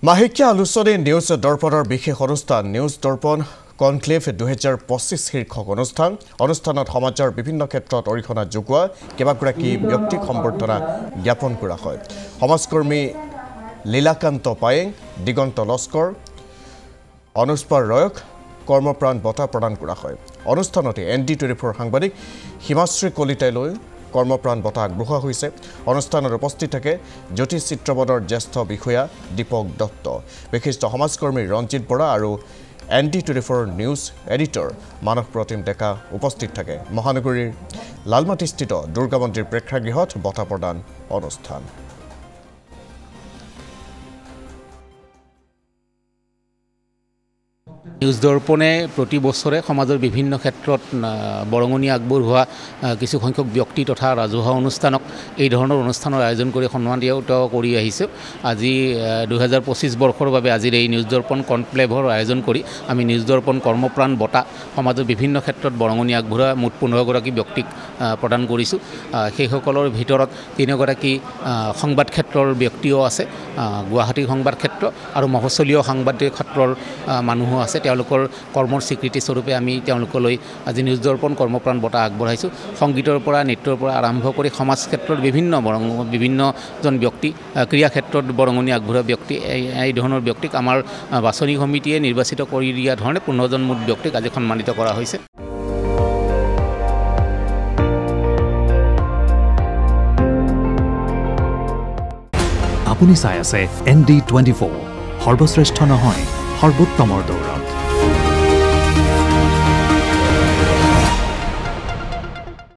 মাহেকীয়া আলোচনী নিউজ দৰ্পণৰ বিশেষ অনুষ্ঠান নিউজ দৰ্পণ কনক্লেভ 2025 শীৰ্ষক অনুষ্ঠানত সমাজৰ বিভিন্ন ক্ষেত্ৰত অৰিহণা যোগোৱা কেইবাগৰাকী ব্যক্তিক সম্বৰ্ধনা জ্ঞাপন কৰা হয়। সমাজকৰ্মী লীলাকান্ত পায়েং, দিগন্ত লস্কৰ, অনুষ্পৰ ৰয়ক কৰ্মপ্ৰাণ বঁটা প্ৰদান কৰা হয়। অনুষ্ঠানতে ND24 সাংবাদিক হিমাশ্ৰী কলিতালৈ কৰ্মপ্ৰাণ বঁটা আগবঢ়োৱা হৈছে। অনুষ্ঠানত উপস্থিত থাকে জ্যোতিষ চিত্ৰপটৰ জ্যেষ্ঠ বিষয়া দীপক দত্ত, বিশিষ্ট সমাজকৰ্মী ৰঞ্জিত বৰা আৰু ND24 news editor Manas Pratim ডেকা উপস্থিত থাকে। মহানগৰীৰ লালমাটিস্থিত দুৰ্গা মন্দিৰ প্ৰেক্ষাগৃহত বঁটা প্ৰদান অনুষ্ঠান। নিউজ দৰ্পণে প্ৰতি বছৰে সমাজৰ বিভিন্ন ক্ষেত্ৰত বৰঙণি আগবঢ়োৱা কিছু সংখ্যক ব্যক্তি তথা ৰাজহুৱা অনুষ্ঠানক এই ধৰণৰ অনুষ্ঠানৰ আয়োজন কৰি সন্মানিত কৰি আহিছে। আজি 2025 বৰ্ষৰ বাবে আজিৰ এই নিউজ দৰ্পণ কনক্লেভৰ আয়োজন কৰি আমি নিউজ দৰ্পণ কৰ্মপ্ৰাণ বঁটা সমাজৰ বিভিন্ন ক্ষেত্ৰত বৰঙণি আগবঢ়োৱা মুঠ 15 গৰাকী ব্যক্তিক প্ৰদান কৰিছোঁ। সেইসকলৰ ভিতৰত 3 গৰাকী সংবাদ ক্ষেত্ৰৰ ব্যক্তিও আছে, গুৱাহাটীৰ সংবাদ ক্ষেত্ৰ আৰু মফচলীয় সাংবাদিক ক্ষেত্ৰৰ মানুহো আছে। তেওঁলোকৰ কৰ্মৰ স্বীকৃতি স্বৰূপে আমি তেওঁলোকলৈ আজি নিউজ দৰ্পণ কৰ্মপ্ৰাণ বঁটা আগবঢ়াইছোঁ। সংগীতৰ পৰা নৃত্যৰ পৰা আৰম্ভ কৰি সমাজ ক্ষেত্ৰত বিভিন্নজন ব্যক্তি, ক্ৰীড়া ক্ষেত্ৰত বৰঙণি আগবঢ়োৱা ব্যক্তি, এই ধৰণৰ ব্যক্তিক আমাৰ বাছনি সমিতিয়ে নিৰ্বাচিত কৰি দিয়া ধৰণে 15জন মুঠ ব্যক্তিক আজি সন্মানিত কৰা হৈছে। আপুনি চাই আছে ND24, সৰ্বশ্ৰেষ্ঠ নহয় সৰ্বোত্তমৰ দৌৰ।